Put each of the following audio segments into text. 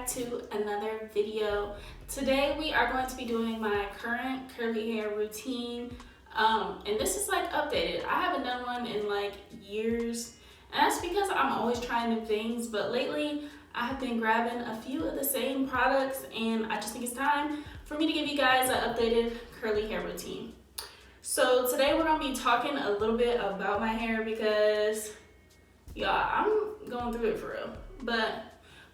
to another video. Today we are going to be doing my current curly hair routine, and this is like updated. I haven't done one in like years, and that's because I'm always trying new things, but lately I have been grabbing a few of the same products, and I just think it's time for me to give you guys an updated curly hair routine. So today we're going to be talking a little bit about my hair because y'all, I'm going through it for real, but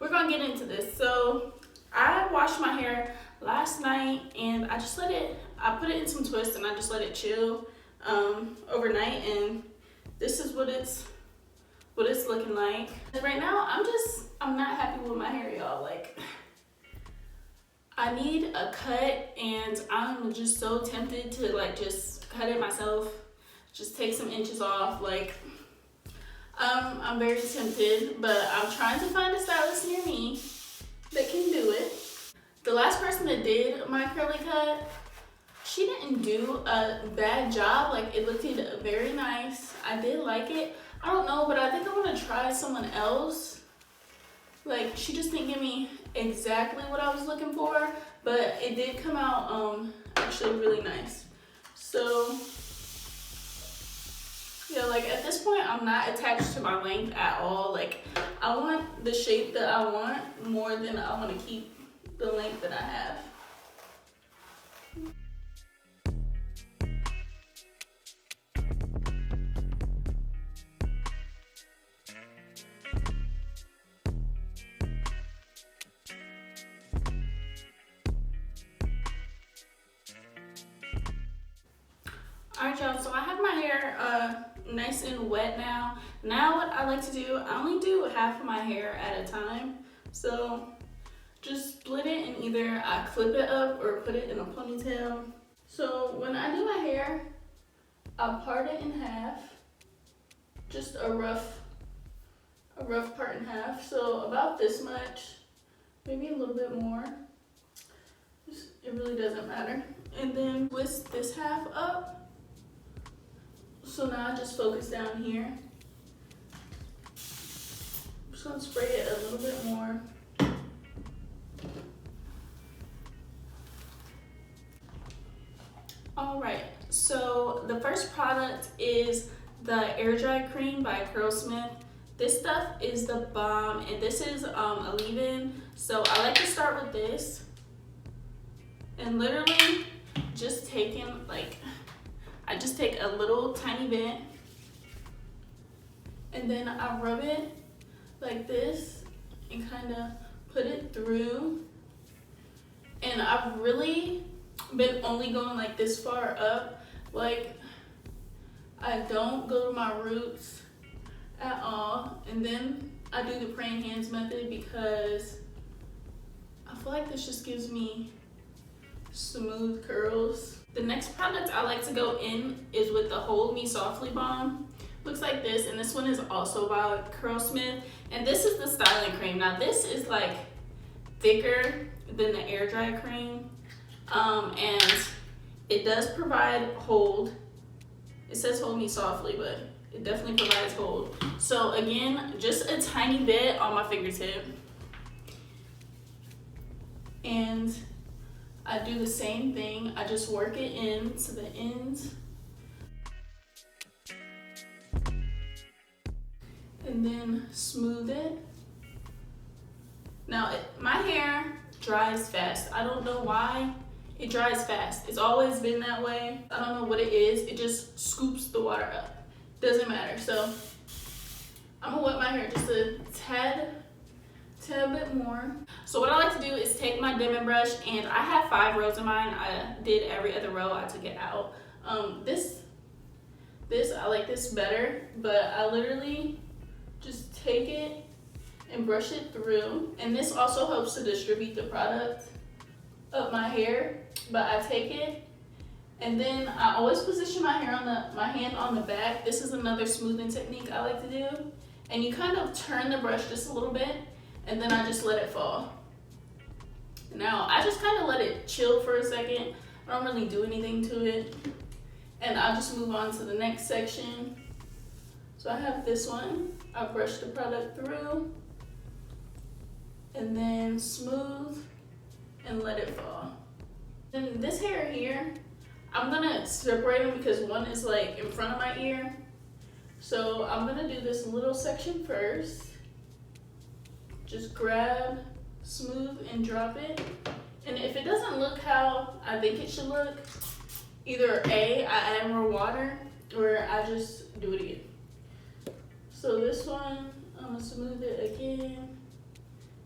we're gonna get into this. So I washed my hair last night and I put it in some twists and I just let it chill overnight, and this is what it's looking like. Right now I'm not happy with my hair, y'all. Like, I need a cut and I'm just so tempted to like just cut it myself, just take some inches off. Like, I'm very tempted, but I'm trying to find a stylist near me that can do it. The last person that did my curly cut, she didn't do a bad job. Like, it looked very nice. I did like it. I don't know, but I think I want to try someone else. Like, she just didn't give me exactly what I was looking for, but it did come out actually really nice. So yeah, like at this point, I'm not attached to my length at all. Like, I want the shape that I want more than I want to keep the length that I have. Alright, y'all, so I have my hair nice and wet now. Now what I like to do, I only do half of my hair at a time. So just split it, and either I clip it up or put it in a ponytail. So when I do my hair, I part it in half. Just a rough part in half. So about this much, maybe a little bit more. It really doesn't matter. And then twist this half up. So now I just focus down here. I'm just gonna spray it a little bit more. Alright, so the first product is the Air Dry Cream by curlsWhat. This stuff is the bomb, and this is a leave-in. So I like to start with this. And literally just I just take a little tiny bit and then I rub it like this and kind of put it through. And I've really been only going like this far up. Like, I don't go to my roots at all. And then I do the praying hands method because I feel like this just gives me smooth curls. The next product I like to go in is with the Hold Me Softly Balm. Looks like this, and this one is also by curlsWhat. And this is the styling cream. Now this is like thicker than the air dry cream, and it does provide hold. It says hold me softly, but it definitely provides hold. So again, just a tiny bit on my fingertip, and I do the same thing. I just work it in to the ends. And then smooth it. Now, my hair dries fast. I don't know why it dries fast. It's always been that way. I don't know what it is. It just scoops the water up. Doesn't matter. So I'm gonna wet my hair just a tad bit more. So what I like to do is take my Denman brush, and I have 5 rows in mine. I did every other row. I took it out. This I like this better, but I literally just take it and brush it through. And this also helps to distribute the product up my hair. But I take it, and then I always position my hand on the back. This is another smoothing technique I like to do. And you kind of turn the brush just a little bit, and then I just let it fall. Now, I just kind of let it chill for a second. I don't really do anything to it. And I'll just move on to the next section. So I have this one. I brush the product through. And then I just let it fall. and then smooth and let it fall. And this hair here, I'm gonna separate them because one is like in front of my ear. So I'm gonna do this little section first. Just grab, smooth, and drop it. And if it doesn't look how I think it should look, either A, I add more water, or I just do it again. So this one, I'm gonna smooth it again,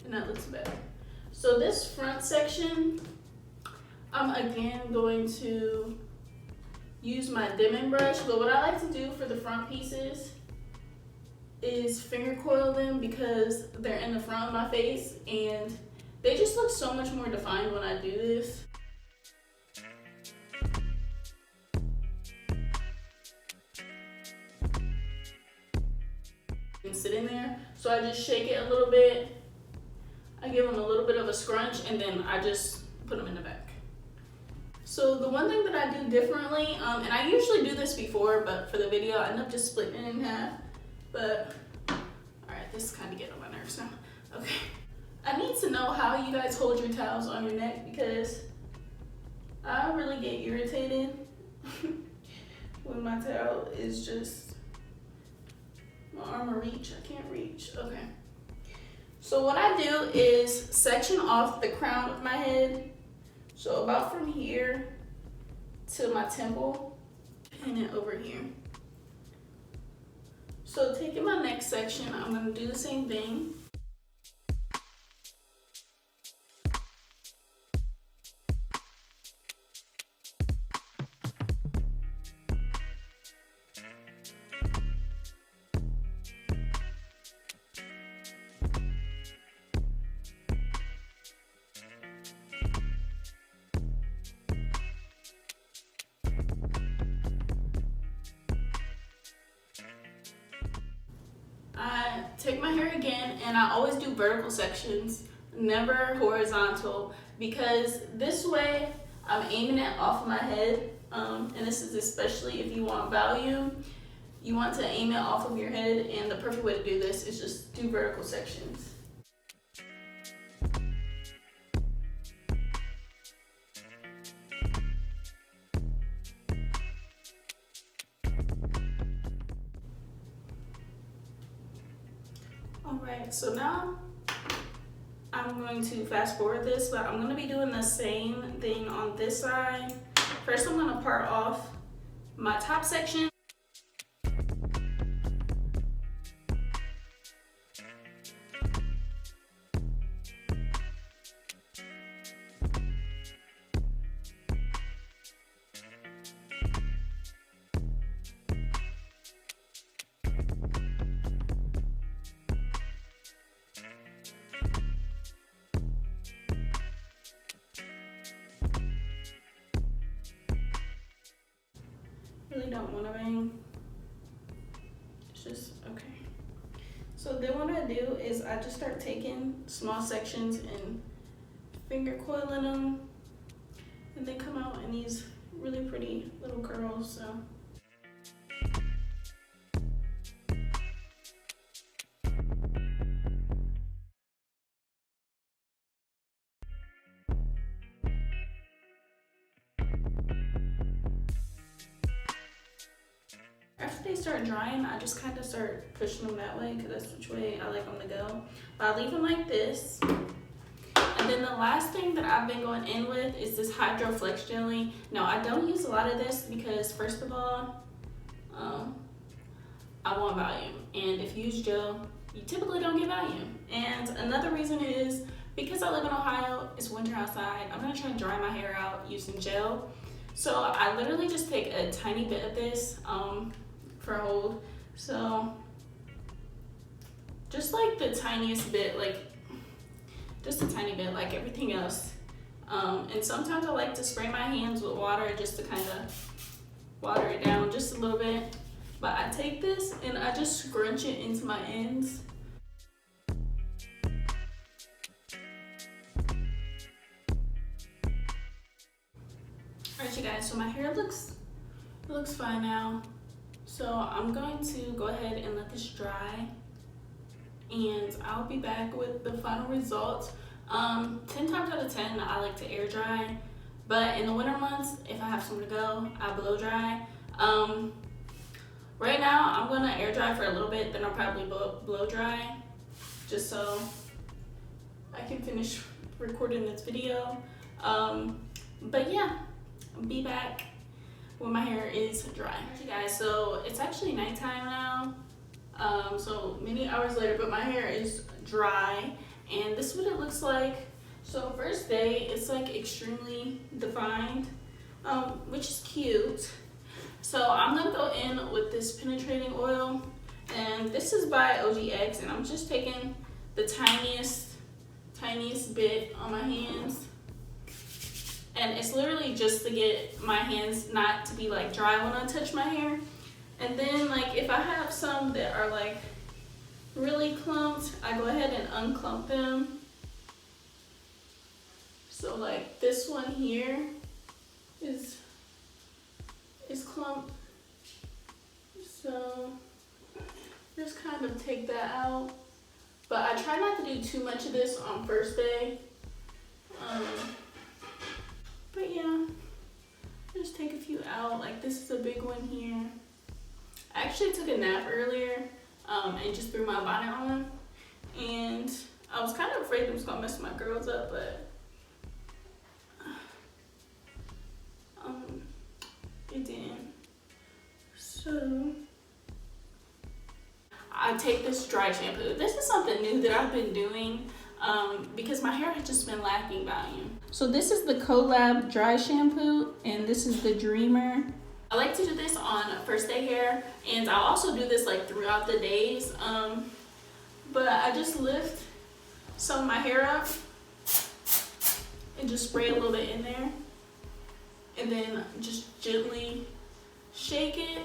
and that looks better. So this front section, I'm again going to use my dimming brush, but what I like to do for the front pieces is finger coil them because they're in the front of my face and they just look so much more defined when I do this. And sitting there, so I just shake it a little bit. I give them a little bit of a scrunch and then I just put them in the back. So the one thing that I do differently, and I usually do this before, but for the video I end up just splitting it in half. But alright, this is kind of getting on my nerves now. Okay. I need to know how you guys hold your towels on your neck because I really get irritated when my towel is just, my arm will reach, I can't reach. Okay. So what I do is section off the crown of my head. So about from here to my temple, and then over here. So taking my next section, I'm gonna do the same thing. I take my hair again and I always do vertical sections, never horizontal, because this way I'm aiming it off of my head, and this is especially if you want volume. You want to aim it off of your head, and the perfect way to do this is just do vertical sections. Alright, so now I'm going to fast forward this, but I'm going to be doing the same thing on this side. First I'm going to part off my top section. Really don't want to bang. It's just okay. So then what I do is I just start taking small sections and finger coiling them, and they come out in these really pretty little curls. So after they start drying, I just kind of start pushing them that way because that's which way I like them to go. But I leave them like this. And then the last thing that I've been going in with is this Hydro Flex Jelly. Now, I don't use a lot of this because, first of all, I want volume. And if you use gel, you typically don't get volume. And another reason is because I live in Ohio, it's winter outside. I'm going to try to dry my hair out using gel. So I literally just take a tiny bit of this for a hold. So just like the tiniest bit, like just a tiny bit like everything else. And sometimes I like to spray my hands with water just to kind of water it down just a little bit. But I take this and I just scrunch it into my ends. Alright you guys, so my hair looks fine now. So I'm going to go ahead and let this dry. and I'll be back with the final result. 10 times out of 10, I like to air dry, but in the winter months, if I have somewhere to go, I blow dry. Right now, I'm gonna air dry for a little bit, then I'll probably blow dry, just so I can finish recording this video. But yeah, I'll be back when my hair is dry. Alright, you guys, so it's actually nighttime now. So many hours later, but my hair is dry, and this is what it looks like. So first day, it's like extremely defined, which is cute. So I'm gonna go in with this penetrating oil, and this is by OGX, and I'm just taking the tiniest bit on my hands. And it's literally just to get my hands not to be like dry when I touch my hair. And then like if I have some that are like really clumped, I go ahead and unclump them. So like this one here is clumped. So just kind of take that out. But I try not to do too much of this on first day. But yeah, just take a few out. Like this is a big one here. I actually took a nap earlier and just threw my bonnet on. And I was kind of afraid it was gonna mess my curls up, but it didn't. So I take this dry shampoo. This is something new that I've been doing because my hair has just been lacking volume. So this is the Collab dry shampoo, and this is the Dreamer. I like to do this on first day hair, and I'll also do this like throughout the days. But I just lift some of my hair up and just spray a little bit in there, and then just gently shake it.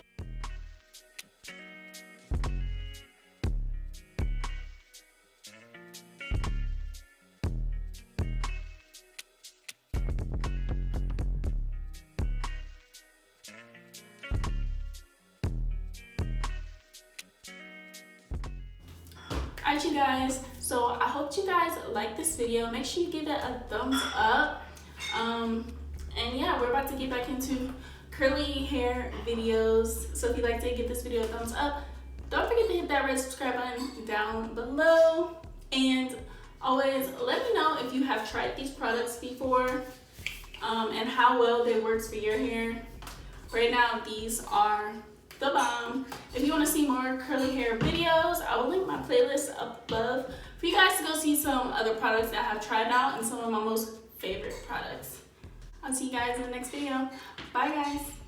Alright, you guys, so I hope you guys like this video. Make sure you give it a thumbs up. And yeah, we're about to get back into curly hair videos. So if you'd like to give this video a thumbs up, don't forget to hit that red subscribe button down below. And always let me know if you have tried these products before and how well they work for your hair. Right now, these are the bomb. If you want to see more curly hair videos, I will link my playlist up above for you guys to go see some other products that I have tried out and some of my most favorite products. I'll see you guys in the next video. Bye guys.